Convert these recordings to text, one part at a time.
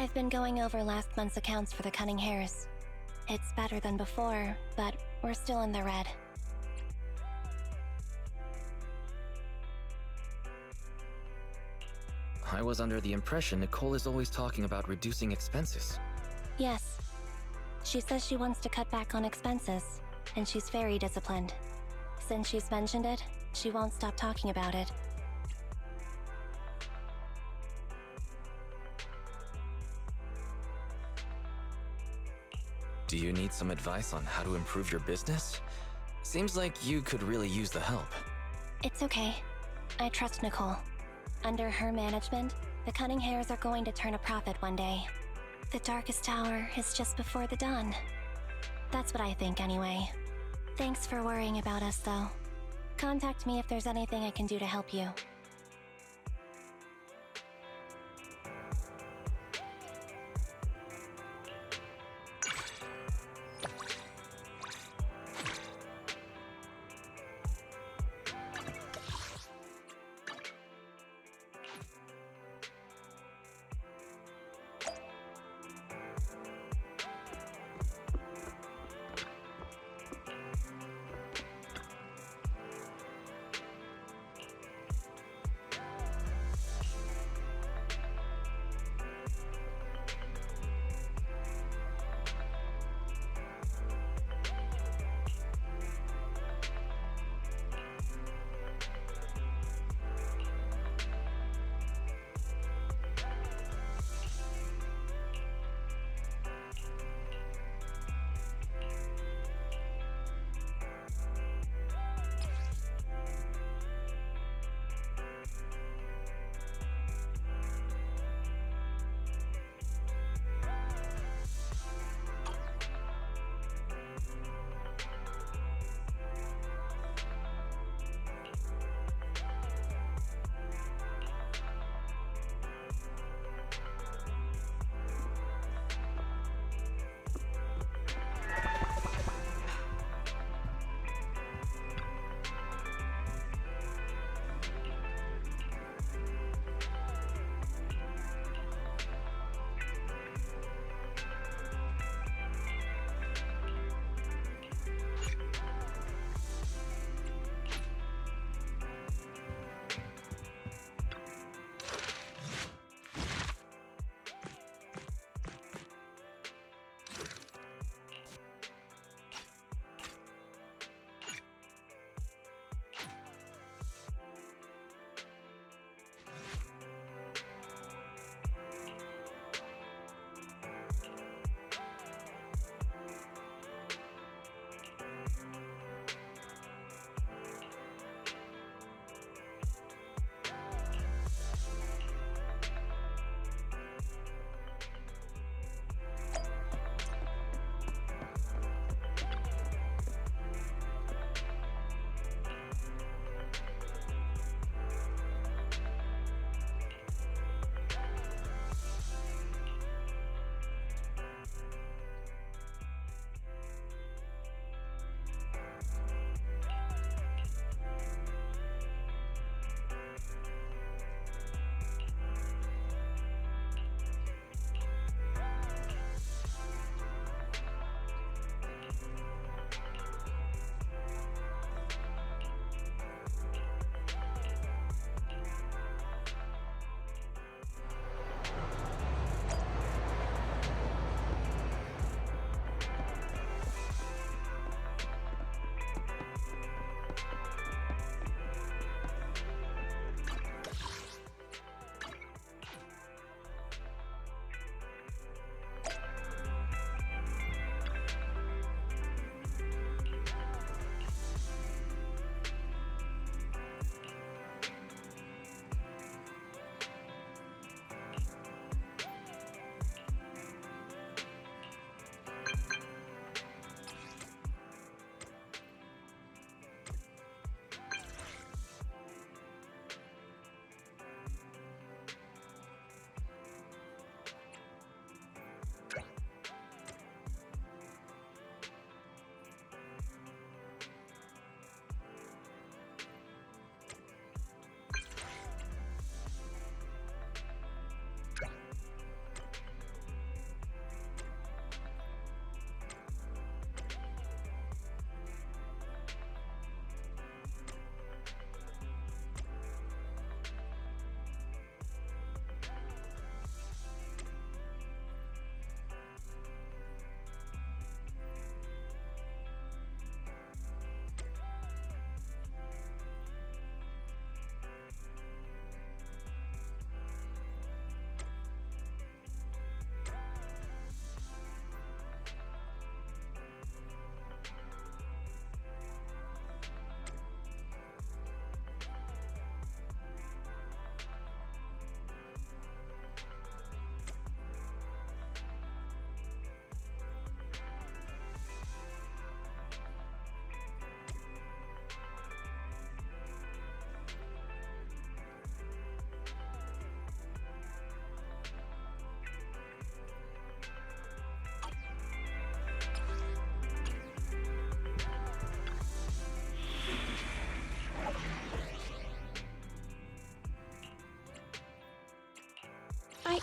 I've been going over last month's accounts for the Cunning Hares. It's better than before, but we're still in the red. I was under the impression Nicole is always talking about reducing expenses. Yes. She says she wants to cut back on expenses, and she's very disciplined. Since she's mentioned it, she won't stop talking about it. Do you need some advice on how to improve your business? Seems like you could really use the help. It's okay. I trust Nicole. Under her management, the Cunning Hares are going to turn a profit one day. The darkest hour is just before the dawn. That's what I think anyway. Thanks for worrying about us, though. Contact me if there's anything I can do to help you.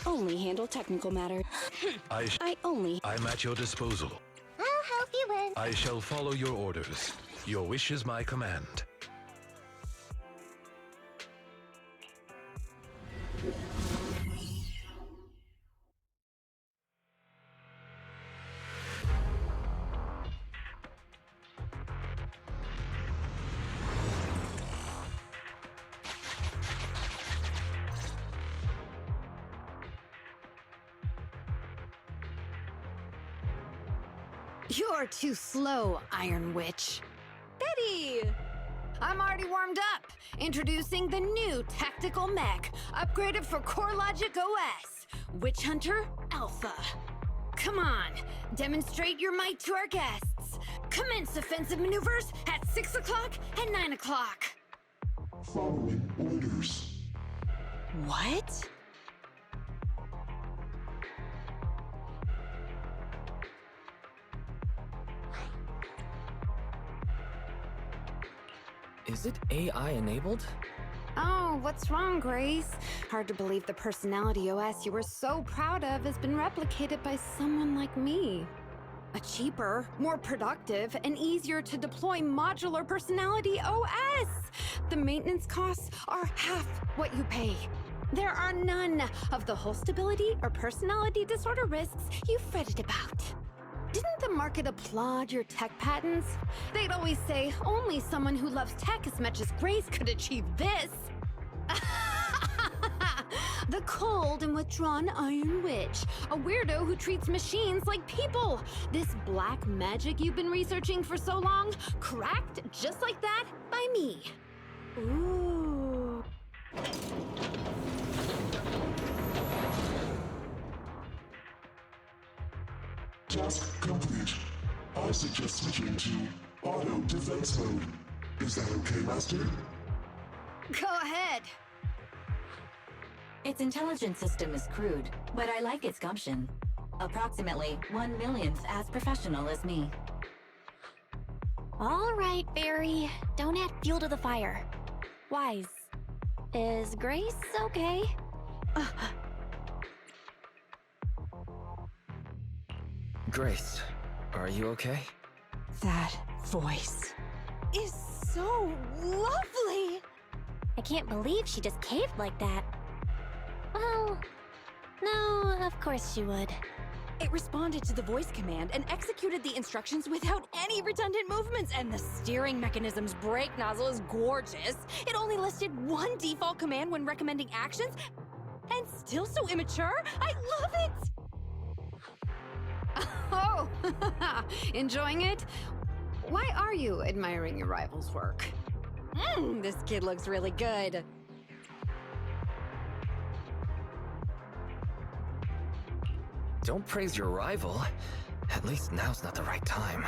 only handle technical matters. I'm at your disposal. I'll help you win. I shall follow your orders. Your wish is my command. You're too slow, Iron Witch. Betty! I'm already warmed up. Introducing the new tactical mech, upgraded for Core Logic OS, Witch Hunter Alpha. Come on, demonstrate your might to our guests. Commence offensive maneuvers at 6 o'clock and 9 o'clock. Following orders. What? Is it AI enabled? Oh, what's wrong, Grace? Hard to believe the personality OS you were so proud of has been replicated by someone like me. A cheaper, more productive, and easier to deploy modular personality OS! The maintenance costs are half what you pay. There are none of the whole stability or personality disorder risks you fretted about. Didn't the market applaud your tech patents? They'd always say only someone who loves tech as much as Grace could achieve this. The cold and withdrawn Iron Witch, a weirdo who treats machines like people. This black magic you've been researching for so long, cracked just like that by me. Ooh. Task complete. I suggest switching to auto defense mode. Is that okay, Master? Go ahead. Its intelligence system is crude, but I like its gumption. Approximately 1/1,000th as professional as me. All right, Barry. Don't add fuel to the fire. Wise. Is Grace okay? Grace, are you okay? That voice is so lovely. I can't believe she just caved like that. Well, no, of course she would. It responded to the voice command and executed the instructions without any redundant movements, and the steering mechanism's brake nozzle is gorgeous. It only listed one default command when recommending actions, and still so immature. I love it! Oh, enjoying it? Why are you admiring your rival's work? This kid looks really good. Don't praise your rival. At least now's not the right time.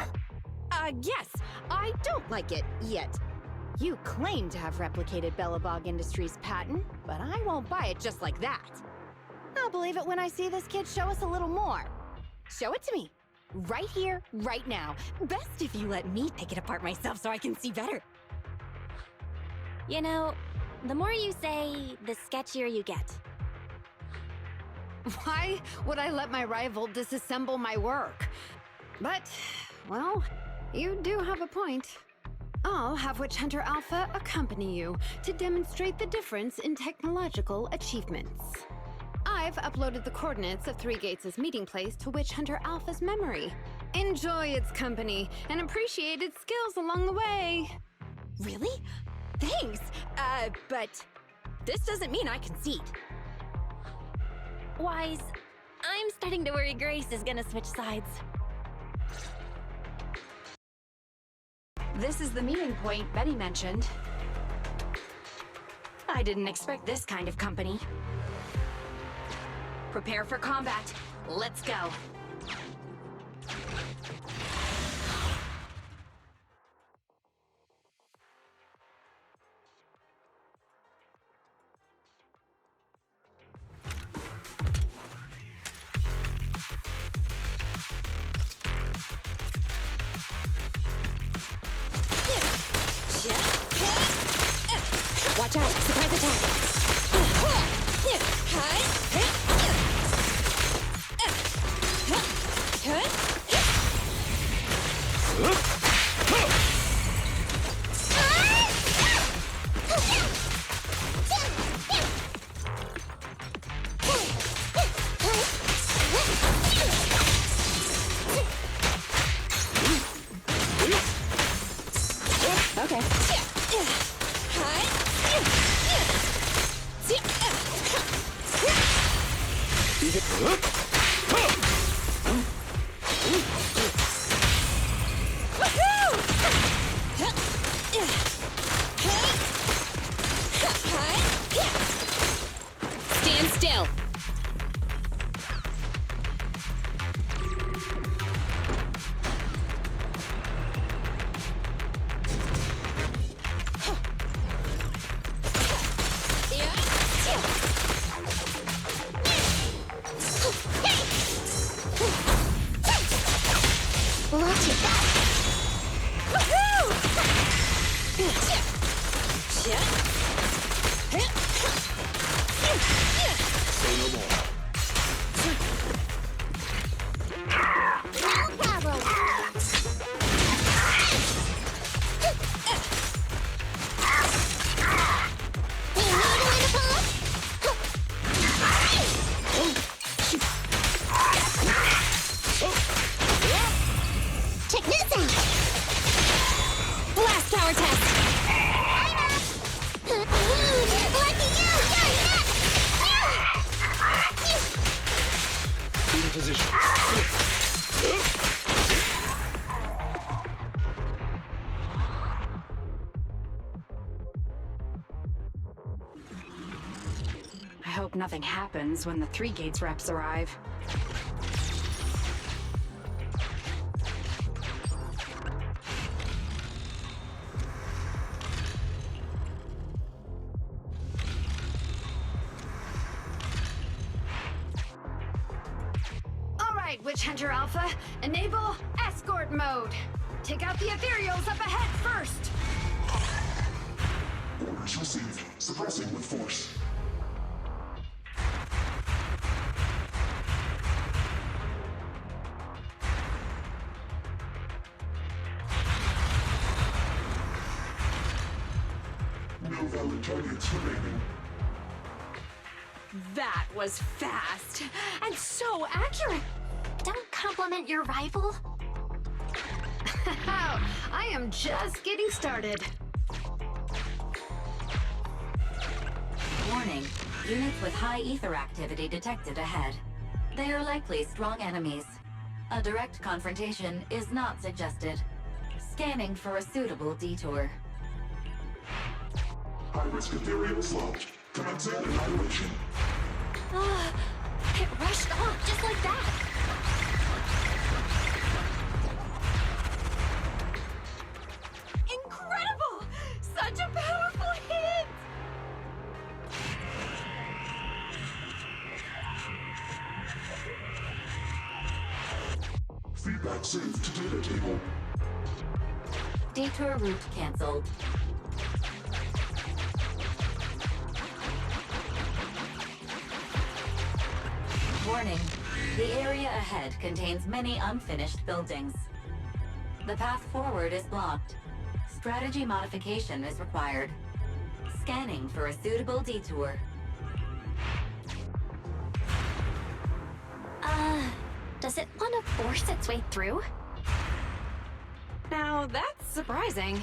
Yes, I don't like it yet. You claim to have replicated Bellabog Industries' patent, but I won't buy it just like that. I'll believe it when I see this kid show us a little more. Show it to me. Right here, right now. Best if you let me take it apart myself so I can see better. You know, the more you say, the sketchier you get. Why would I let my rival disassemble my work? But, well, you do have a point. I'll have Witch Hunter Alpha accompany you to demonstrate the difference in technological achievements. I've uploaded the coordinates of Three Gates' meeting place to Witch Hunter Alpha's memory. Enjoy its company and appreciate its skills along the way. Really? Thanks. But this doesn't mean I concede. Wise, I'm starting to worry Grace is gonna switch sides. This is the meeting point Betty mentioned. I didn't expect this kind of company. Prepare for combat. Let's go. Watch out! Surprise attack! Stand still. Check this out! Blast power test. Lucky you! In position. I hope nothing happens when the 3 Gates reps arrive. All right, Witch Hunter Alpha, enable escort mode. Take out the ethereals up ahead first. Orders received. Suppressing with force. No valid targets remaining. That was fast and so accurate. Don't compliment your rival. I am just getting started. Warning. Units with high ether activity detected ahead. They are likely strong enemies. A direct confrontation is not suggested. Scanning for a suitable detour. High-risk ethereals locked. Commencing annihilation. It rushed off just like that. Incredible! Such a powerful hit! Feedback saved to data table. Detour route cancelled. Warning. The area ahead contains many unfinished buildings. The path forward is blocked. Strategy modification is required. Scanning for a suitable detour. Does it want to force its way through? Now that's surprising.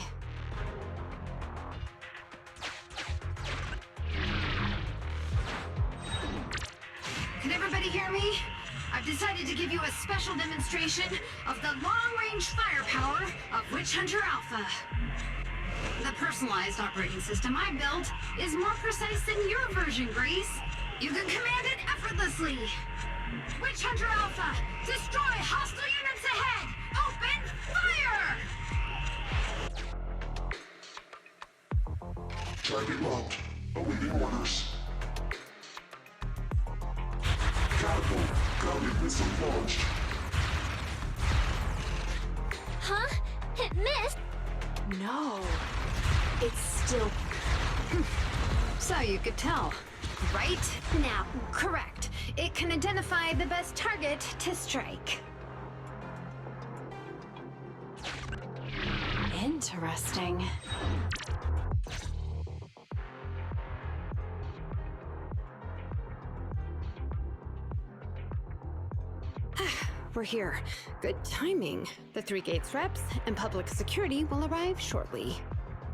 Can everybody hear me? I've decided to give you a special demonstration of the long-range firepower of Witch Hunter Alpha. The personalized operating system I built is more precise than your version, Grace. You can command it effortlessly. Witch Hunter Alpha, destroy hostile units ahead! Open fire! Target locked. Awaiting orders. Catapult. Guided missile launched. Huh? It missed? No. It's still... So you could tell, right? Now, correct. It can identify the best target to strike. Interesting. We're here. Good timing. The 3 Gates reps and public security will arrive shortly.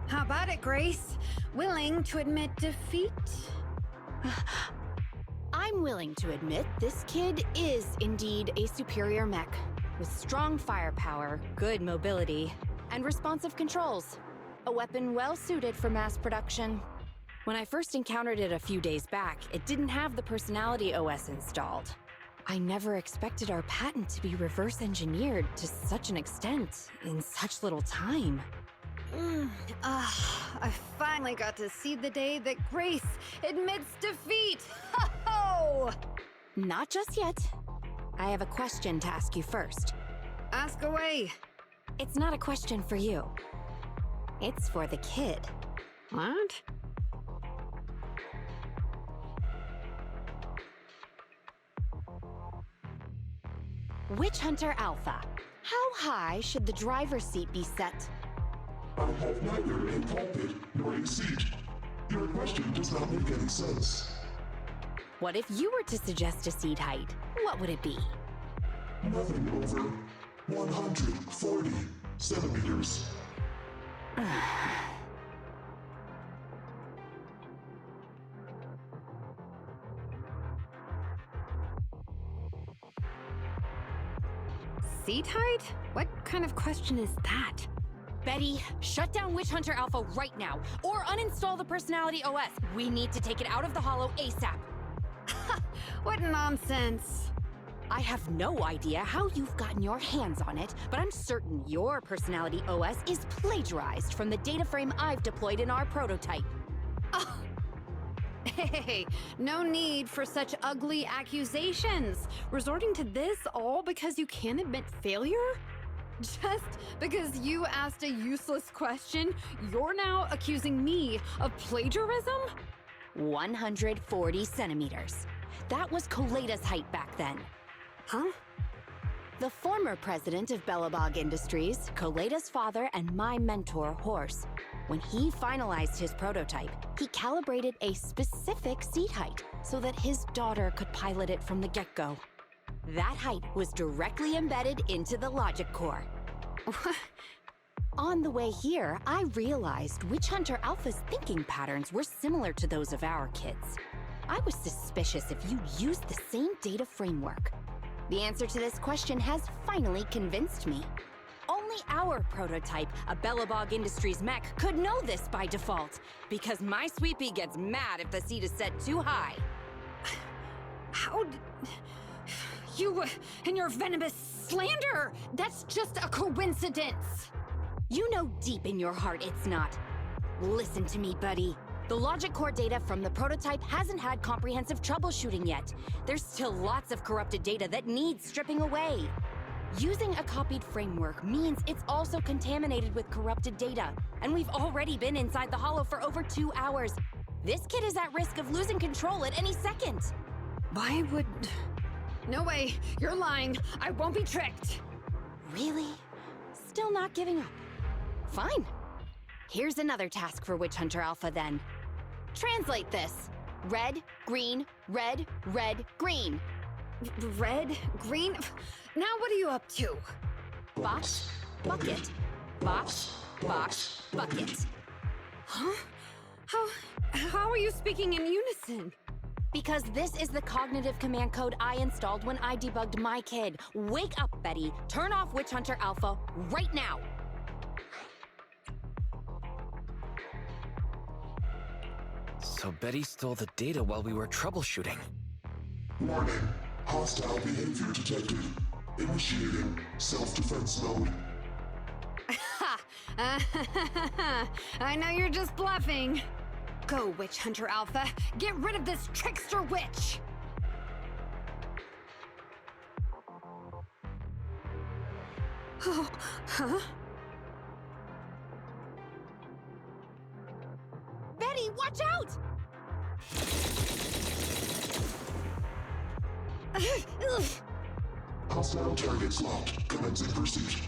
How about it, Grace? Willing to admit defeat? I'm willing to admit this kid is indeed a superior mech, with strong firepower, good mobility, and responsive controls. A weapon well suited for mass production. When I first encountered it a few days back, it didn't have the personality OS installed. I never expected our patent to be reverse engineered to such an extent in such little time. I finally got to see the day that Grace admits defeat! Ho-ho! Not just yet. I have a question to ask you first. Ask away. It's not a question for you. It's for the kid. What? Witch Hunter Alpha. How high should the driver's seat be set? I have neither a pulpit nor a seat. Your question does not make any sense. What if you were to suggest a seat height? What would it be? Nothing over 140 centimeters. Seat height? What kind of question is that? Betty, shut down Witch Hunter Alpha right now, or uninstall the Personality OS. We need to take it out of the Hollow ASAP. What nonsense! I have no idea how you've gotten your hands on it, but I'm certain your Personality OS is plagiarized from the data frame I've deployed in our prototype. Oh. Hey, no need for such ugly accusations. Resorting to this all because you can't admit failure? Just because you asked a useless question, you're now accusing me of plagiarism? 140 centimeters. That was Koleda's height back then. Huh? The former president of Belobog Industries, Koleda's father, and my mentor, Horse. When he finalized his prototype, he calibrated a specific seat height so that his daughter could pilot it from the get-go. That height was directly embedded into the logic core. On the way here, I realized Witch Hunter Alpha's thinking patterns were similar to those of our kids. I was suspicious if you used the same data framework. The answer to this question has finally convinced me. Only our prototype, a Belobog Industries mech, could know this by default, because my sweet pea gets mad if the seat is set too high. How you and your venomous slander! That's just a coincidence! You know deep in your heart it's not. Listen to me, buddy. The logic core data from the prototype hasn't had comprehensive troubleshooting yet. There's still lots of corrupted data that needs stripping away. Using a copied framework means it's also contaminated with corrupted data, and we've already been inside the Hollow for over 2 hours. This kid is at risk of losing control at any second. Why would... No way, you're lying. I won't be tricked. Really? Still not giving up? Fine. Here's another task for Witch Hunter Alpha then. Translate this. Red, green, red, red, green. Red? Green? Now what are you up to? Box, bucket. Box, box, bucket. Huh? How are you speaking in unison? Because this is the cognitive command code I installed when I debugged my kid. Wake up, Betty. Turn off Witch Hunter Alpha right now. So Betty stole the data while we were troubleshooting. Warning. Hostile behavior detected. Initiating self-defense mode. I know you're just bluffing. Go, Witch Hunter Alpha. Get rid of this trickster witch! Oh, huh? Betty, watch out! Hostile targets locked. Commencing pursuit.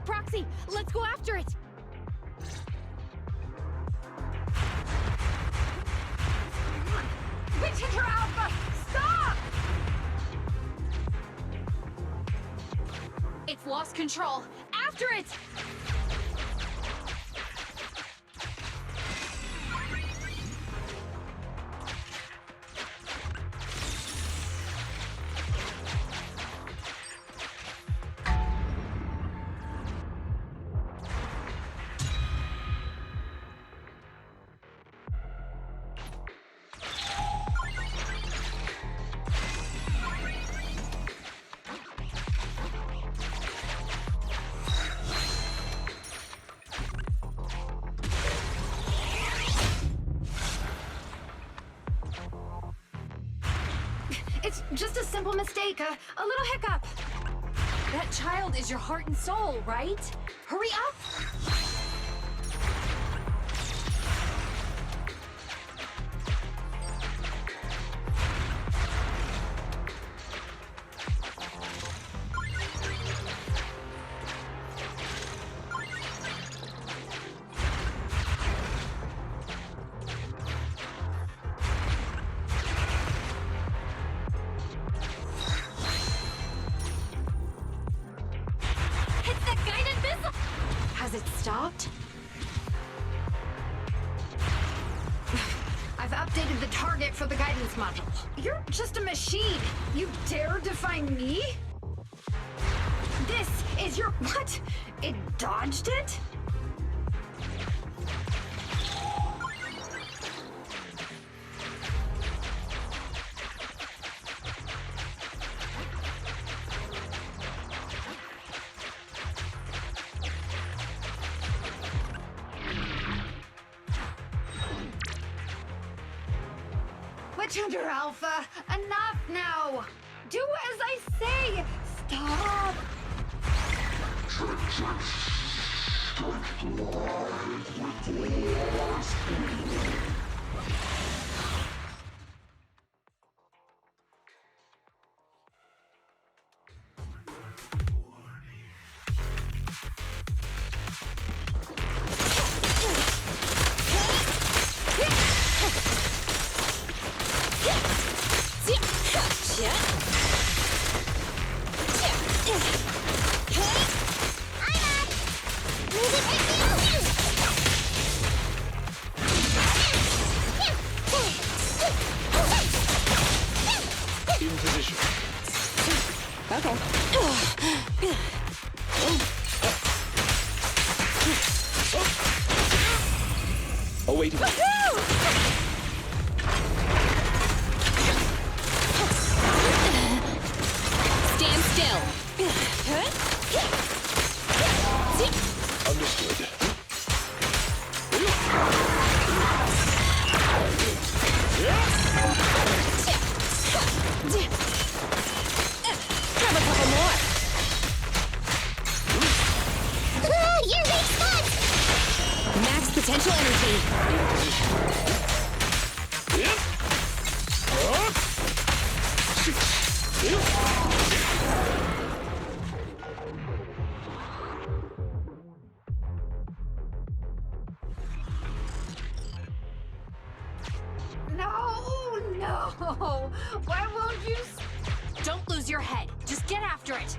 Proxy, let's go after it! Witch Hunter Alpha, stop! It's lost control. After it! just a simple mistake, a little hiccup. That child is your heart and soul, right? Hurry up! Has it stopped? I've updated the target for the guidance module. You're just a machine. You dare defy me? This is your... What? It dodged it? Witchunder Alpha, enough now! Do as I say! Stop! In position. Okay. Awaiting. Stand still. Understood. Grab a couple more. Your big spot! Max potential energy. No! Why won't you... Don't lose your head. Just get after it.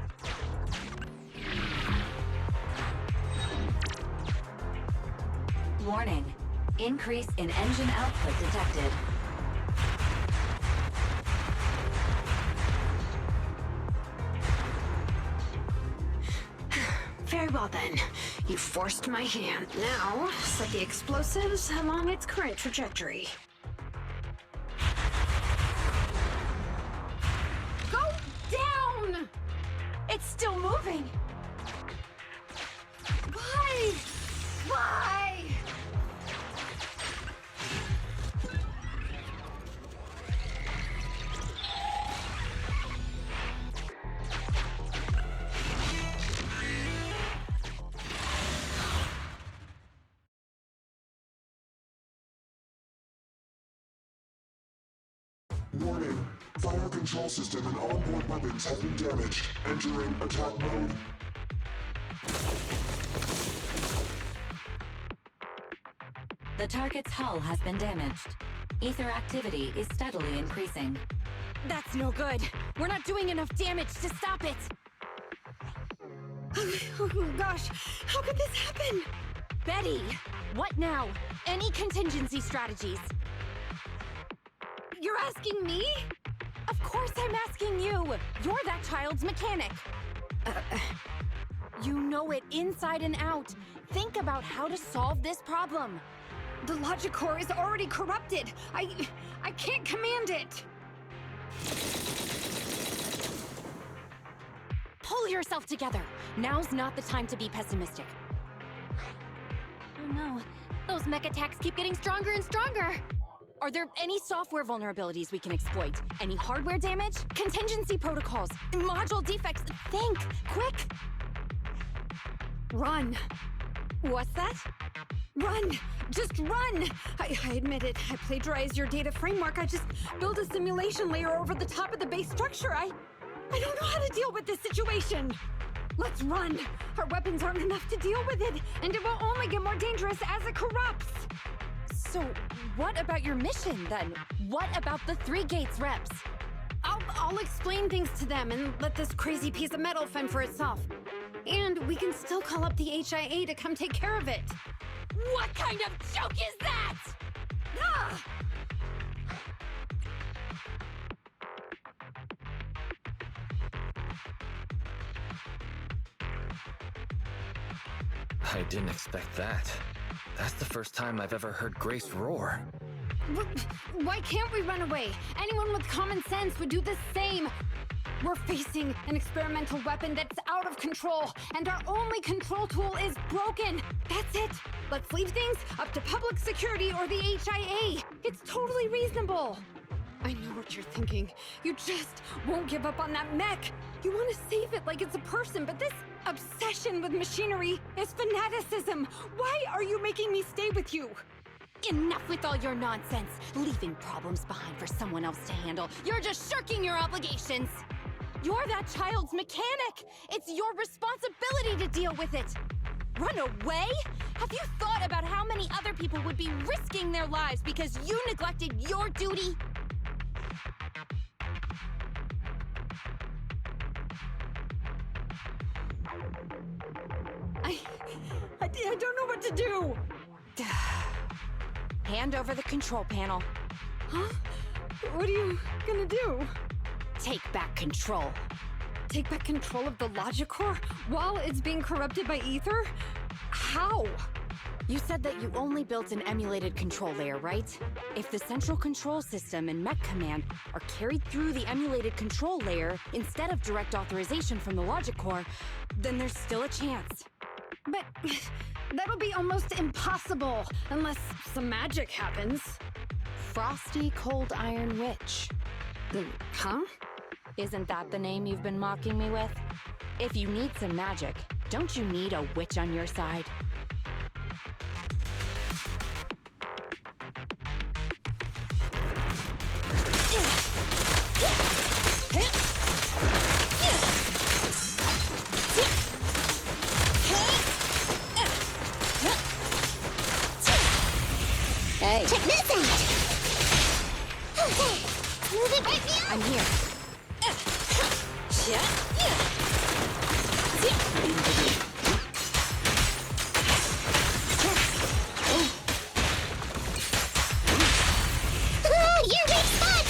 Warning. Increase in engine output detected. Very well then. You forced my hand. Now, set the explosives along its current trajectory. Go down! It's still moving. Why? Why? Warning. Fire control system and onboard weapons have been damaged. Entering attack mode. The target's hull has been damaged. Ether activity is steadily increasing. That's no good. We're not doing enough damage to stop it. Oh gosh, how could this happen? Betty, what now? Any contingency strategies? You're asking me? Of course I'm asking you. You're that child's mechanic. You know it inside and out. Think about how to solve this problem. The logic core is already corrupted. I can't command it. Pull yourself together. Now's not the time to be pessimistic. Oh no, those mech attacks keep getting stronger and stronger. Are there any software vulnerabilities we can exploit? Any hardware damage? Contingency protocols? Module defects? Think! Quick! Run. What's that? Run! Just run! I admit it. I plagiarized your data framework. I just built a simulation layer over the top of the base structure. I don't know how to deal with this situation. Let's run. Our weapons aren't enough to deal with it, and it will only get more dangerous as it corrupts. So, what about your mission, then? What about the 3 Gates reps? I'll explain things to them and let this crazy piece of metal fend for itself. And we can still call up the HIA to come take care of it. What kind of joke is that? Ah! I didn't expect that. That's the first time I've ever heard Grace roar. Why can't we run away? Anyone with common sense would do the same. We're facing an experimental weapon that's out of control, and our only control tool is broken. That's it. Let's leave things up to public security or the HIA. It's totally reasonable. I know what you're thinking. You just won't give up on that mech. You want to save it like it's a person, but this obsession with machinery is fanaticism. Why are you making me stay with you? Enough with all your nonsense. Leaving problems behind for someone else to handle. You're just shirking your obligations. You're that child's mechanic. It's your responsibility to deal with it. Run away? Have you thought about how many other people would be risking their lives because you neglected your duty? I don't know what to do. Hand over the control panel. Huh? What are you gonna do? Take back control. Take back control of the logic core while it's being corrupted by ether? How? You said that you only built an emulated control layer, right? If the central control system and mech command are carried through the emulated control layer instead of direct authorization from the logic core, then there's still a chance. But that'll be almost impossible unless some magic happens. Frosty Cold Iron Witch. Huh? Isn't that the name you've been mocking me with? If you need some magic, don't you need a witch on your side? Hey. Check this out! Okay, move it right now! I'm here. Your weak spot!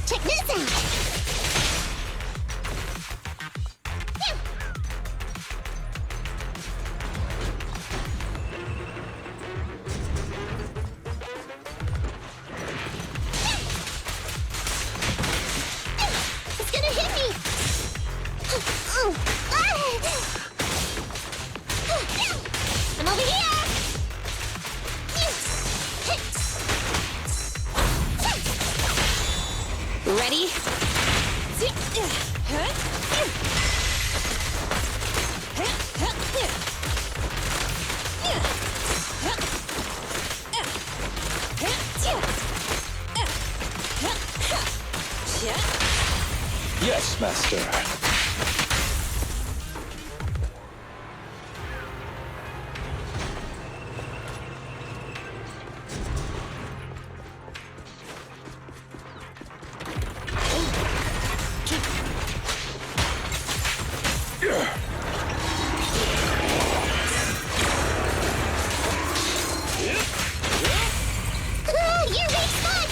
Check this out! It's gonna hit me! Oh, I'm over here! Ready? Yes, Master. Your weak spot!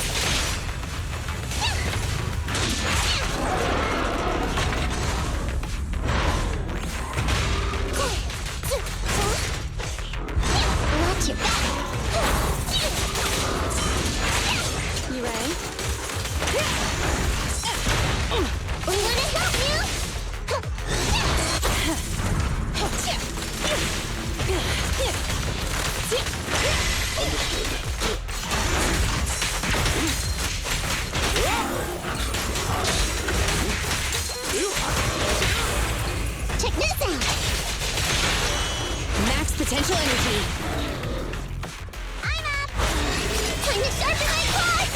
going to sharpen my claws!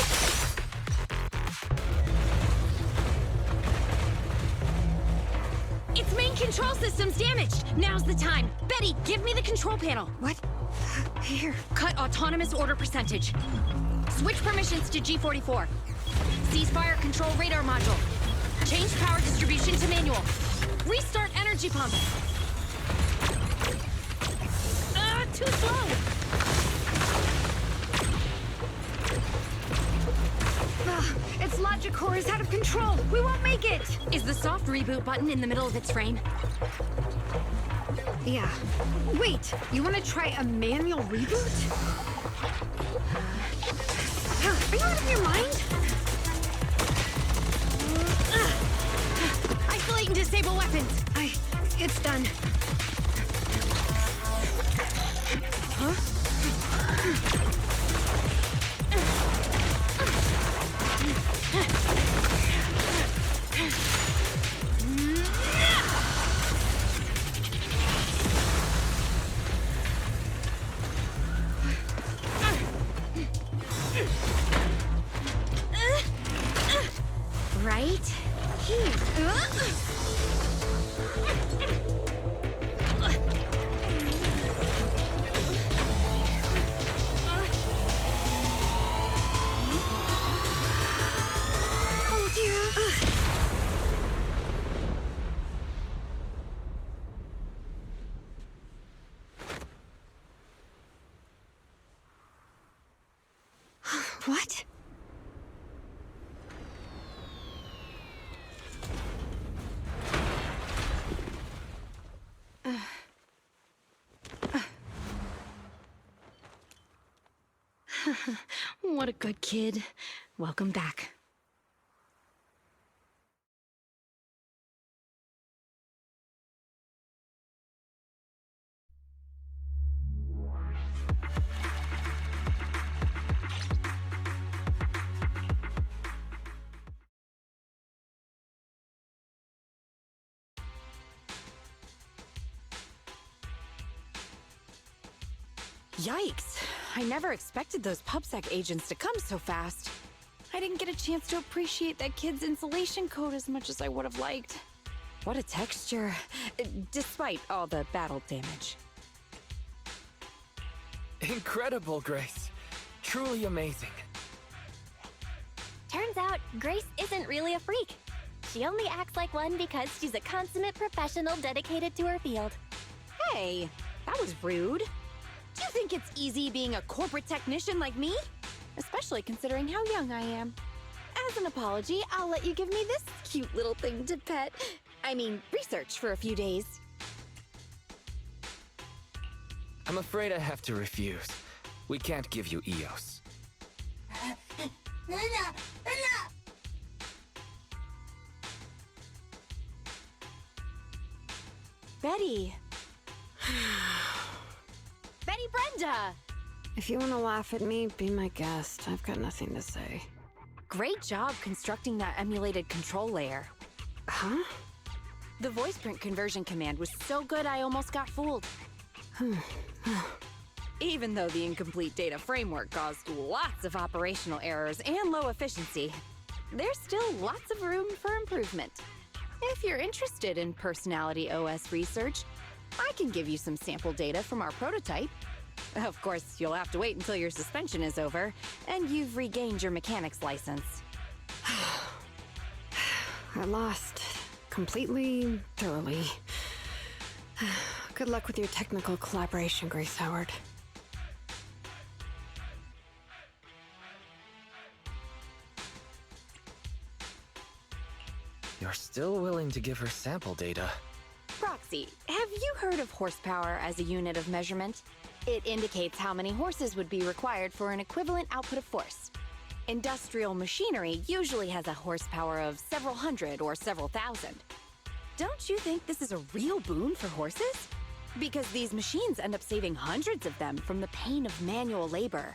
Its main control system's damaged. Now's the time. Betty, give me the control panel. What? Here. Cut autonomous order percentage. Switch permissions to G44. Ceasefire control radar module. Change power distribution to manual. Restart energy pump. Too slow. Its logic core is out of control. We won't make it. Is the soft reboot button in the middle of its frame? Yeah. Wait, you want to try a manual reboot? Are you out of your mind? Isolate and disable weapons. It's done. Huh? Right here. Oh dear. What? What a good kid. Welcome back. Yikes! I never expected those PubSec agents to come so fast. I didn't get a chance to appreciate that kid's insulation coat as much as I would have liked. What a texture, despite all the battle damage. Incredible, Grace. Truly amazing. Turns out, Grace isn't really a freak. She only acts like one because she's a consummate professional dedicated to her field. Hey, that was rude. Do you think it's easy being a corporate technician like me? Especially considering how young I am. As an apology, I'll let you give me this cute little thing to pet. I mean, research for a few days. I'm afraid I have to refuse. We can't give you EOS. Betty. Betty Brenda! If you want to laugh at me, be my guest. I've got nothing to say. Great job constructing that emulated control layer. Huh? The voice print conversion command was so good I almost got fooled. Even though the incomplete data framework caused lots of operational errors and low efficiency, there's still lots of room for improvement. If you're interested in Personality OS research, I can give you some sample data from our prototype. Of course, you'll have to wait until your suspension is over and you've regained your mechanics license. I lost. Completely, thoroughly. Good luck with your technical collaboration, Grace Howard. You're still willing to give her sample data. Roxy, have you heard of horsepower as a unit of measurement? It indicates how many horses would be required for an equivalent output of force. Industrial machinery usually has a horsepower of several hundred or several thousand. Don't you think this is a real boon for horses? Because these machines end up saving hundreds of them from the pain of manual labor.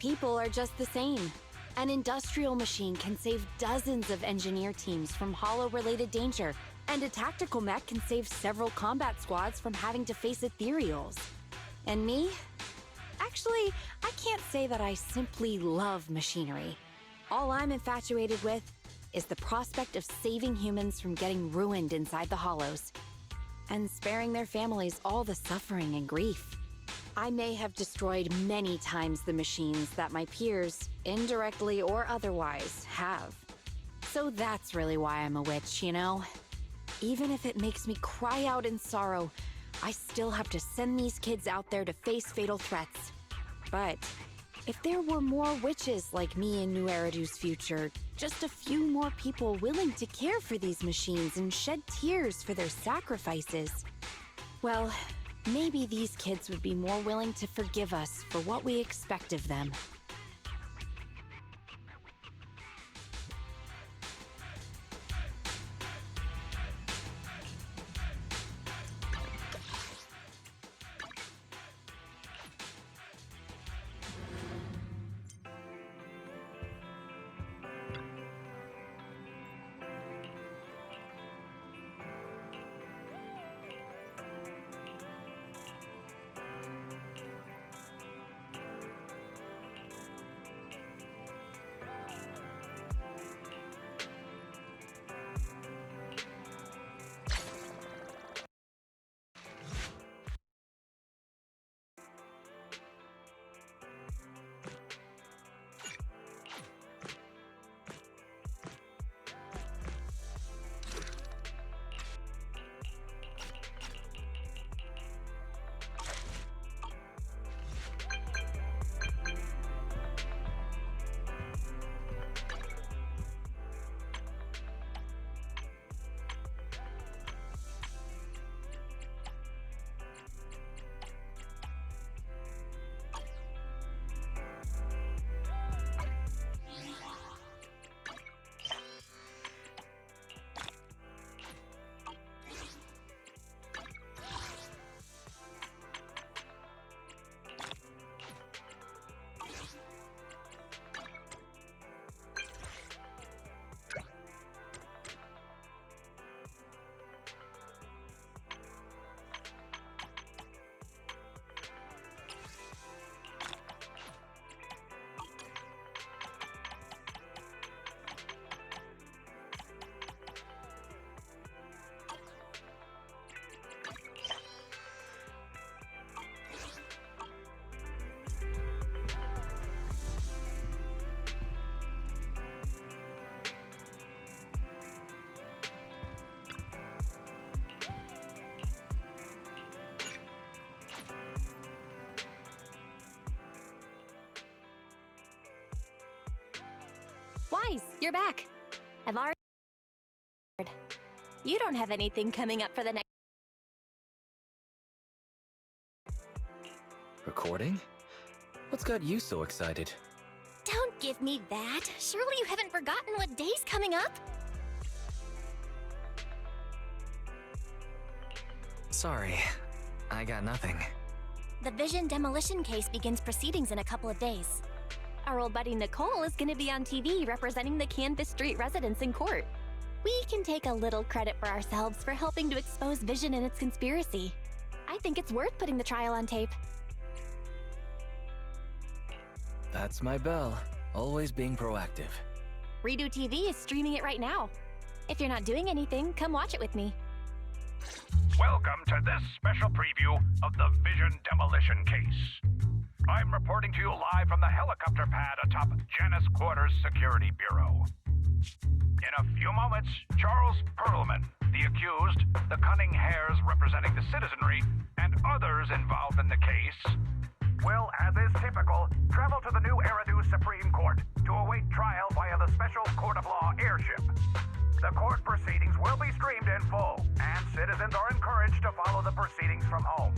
People are just the same. An industrial machine can save dozens of engineer teams from hollow-related danger, and a tactical mech can save several combat squads from having to face ethereals. And me? Actually, I can't say that I simply love machinery. All I'm infatuated with is the prospect of saving humans from getting ruined inside the hollows and sparing their families all the suffering and grief. I may have destroyed many times the machines that my peers, indirectly or otherwise, have. So that's really why I'm a witch, you know? Even if it makes me cry out in sorrow, I still have to send these kids out there to face fatal threats. But if there were more witches like me in New Eridu's future, just a few more people willing to care for these machines and shed tears for their sacrifices, well, maybe these kids would be more willing to forgive us for what we expect of them. Wise, you're back. I've already... You don't have anything coming up for the next... Recording? What's got you so excited? Don't give me that. Surely you haven't forgotten what day's coming up? Sorry, I got nothing. The Vision demolition case begins proceedings in a couple of days. Our old buddy Nicole is gonna be on TV representing the Canvas Street residents in court. We can take a little credit for ourselves for helping to expose Vision and its conspiracy. I think it's worth putting the trial on tape. That's my bell, always being proactive. Redo TV is streaming it right now. If you're not doing anything, come watch it with me. Welcome to this special preview of the Vision demolition case. I'm reporting to you live from the helicopter pad atop Janus Quarters Security Bureau. In a few moments, Charles Perlman, the accused, the cunning hares representing the citizenry, and others involved in the case, will, as is typical, travel to the New Eridu Supreme Court to await trial via the Special Court of Law airship. The court proceedings will be streamed in full, and citizens are encouraged to follow the proceedings from home.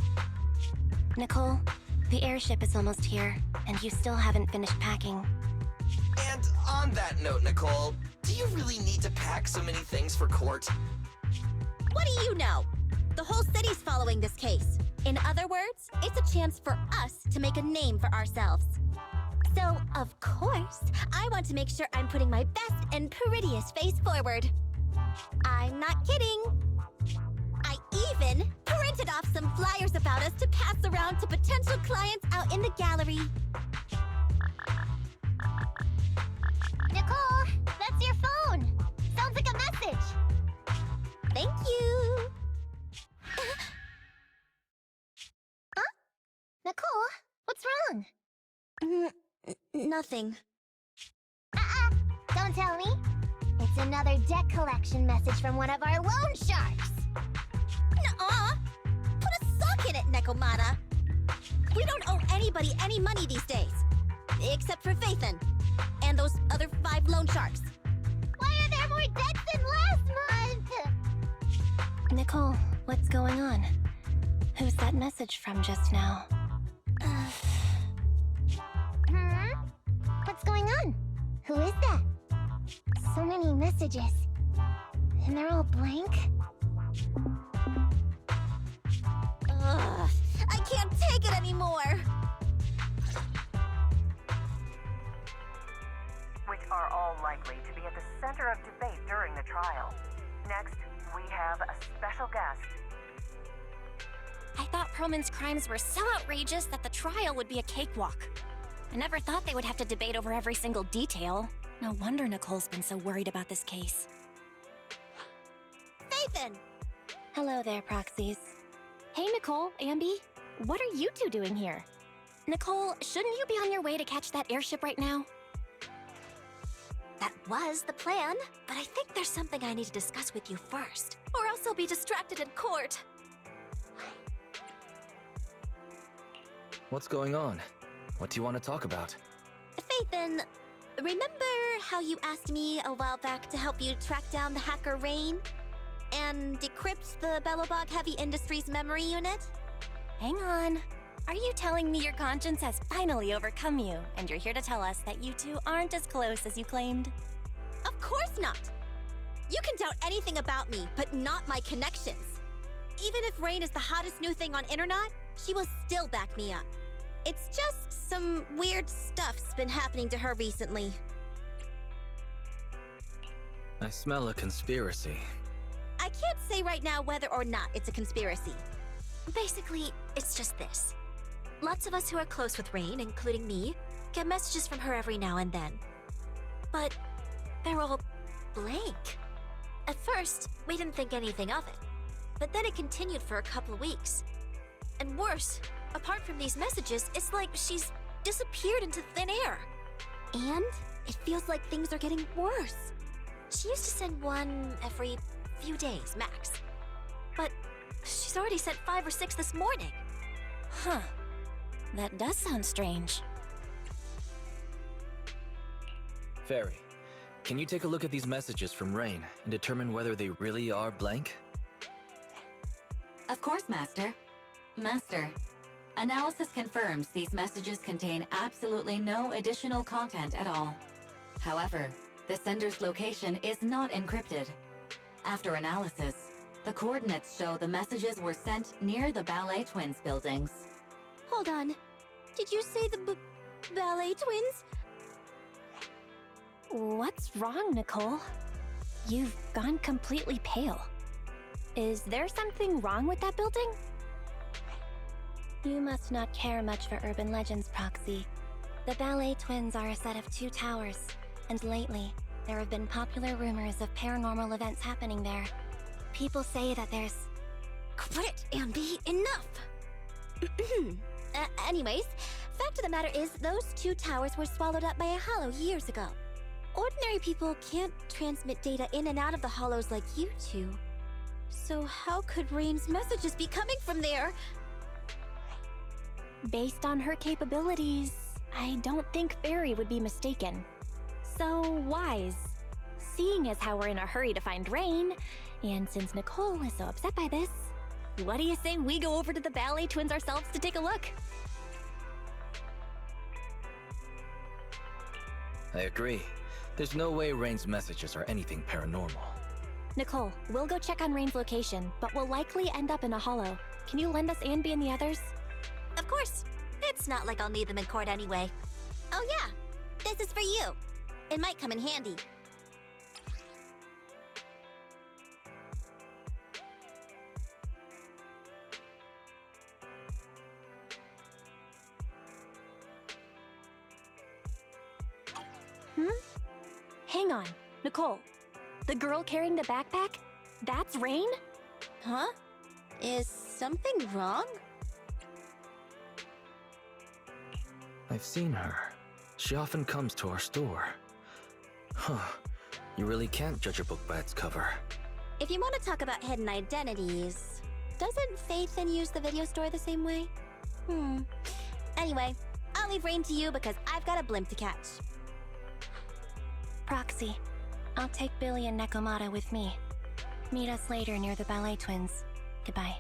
Nicole, the airship is almost here, and you still haven't finished packing. And on that note, Nicole, do you really need to pack so many things for court? What do you know? The whole city's following this case. In other words, it's a chance for us to make a name for ourselves. So, of course, I want to make sure I'm putting my best and prettiest face forward. I'm not kidding. I even printed printed off some flyers about us to pass around to potential clients out in the gallery. Nicole, that's your phone. Sounds like a message. Thank you. Huh? Nicole, what's wrong? Nothing. Don't tell me. It's another deck collection message from one of our loan sharks. Nuh-uh. Put a sock in it, Nekomata. We don't owe anybody any money these days. Except for Faithin. And those other 5 loan sharks. Why are there more debts than last month? Nicole, what's going on? Who's that message from just now? What's going on? Who is that? So many messages. And they're all blank? Ugh, I can't take it anymore! Which are all likely to be at the center of debate during the trial. Next, we have a special guest. I thought Perlman's crimes were so outrageous that the trial would be a cakewalk. I never thought they would have to debate over every single detail. No wonder Nicole's been so worried about this case. Faithin! Hello there, proxies. Hey, Nicole, Ambi. What are you two doing here? Nicole, shouldn't you be on your way to catch that airship right now? That was the plan, but I think there's something I need to discuss with you first, or else I'll be distracted in court. What's going on? What do you want to talk about? Faithin, remember how you asked me a while back to help you track down the hacker Rain? And decrypt the Belobog Heavy Industries memory unit? Hang on. Are you telling me your conscience has finally overcome you, and you're here to tell us that you two aren't as close as you claimed? Of course not! You can doubt anything about me, but not my connections. Even if Rain is the hottest new thing on internet, she will still back me up. It's just some weird stuff's been happening to her recently. I smell a conspiracy. I can't say right now whether or not it's a conspiracy. Basically, it's just this. Lots of us who are close with Rain, including me, get messages from her every now and then. But they're all blank. At first, we didn't think anything of it. But then it continued for a couple of weeks. And worse, apart from these messages, it's like she's disappeared into thin air. And it feels like things are getting worse. She used to send one every few days, max. But she's already sent 5 or 6 this morning. Huh. That does sound strange. Fairy, can you take a look at these messages from Rain and determine whether they really are blank? Of course, Master. Master, analysis confirms these messages contain absolutely no additional content at all. However, the sender's location is not encrypted. After analysis, the coordinates show the messages were sent near the Ballet Twins buildings. Hold on. Did you say the Ballet Twins? What's wrong, Nicole? You've gone completely pale. Is there something wrong with that building? You must not care much for urban legends, Proxy. The Ballet Twins are a set of 2 towers, and lately, there have been popular rumors of paranormal events happening there. People say that there's... Quit, Ambi! Enough! Anyways, fact of the matter is, those 2 towers were swallowed up by a hollow years ago. Ordinary people can't transmit data in and out of the hollows like you two. So how could Rain's messages be coming from there? Based on her capabilities, I don't think Fairy would be mistaken. So wise. Seeing as how we're in a hurry to find Rain, and since Nicole is so upset by this, what do you say we go over to the Ballet Twins ourselves to take a look? I agree. There's no way Rain's messages are anything paranormal. Nicole, we'll go check on Rain's location, but we'll likely end up in a hollow. Can you lend us Anby and the others? Of course. It's not like I'll need them in court anyway. Oh yeah, this is for you. It might come in handy. Hang on, Nicole. The girl carrying the backpack? That's Rain? Huh? Is something wrong? I've seen her. She often comes to our store. Huh. You really can't judge a book by its cover. If you want to talk about hidden identities, doesn't Faith then use the video store the same way? Anyway, I'll leave Rain to you because I've got a blimp to catch. Proxy, I'll take Billy and Nekomata with me. Meet us later near the Ballet Twins. Goodbye.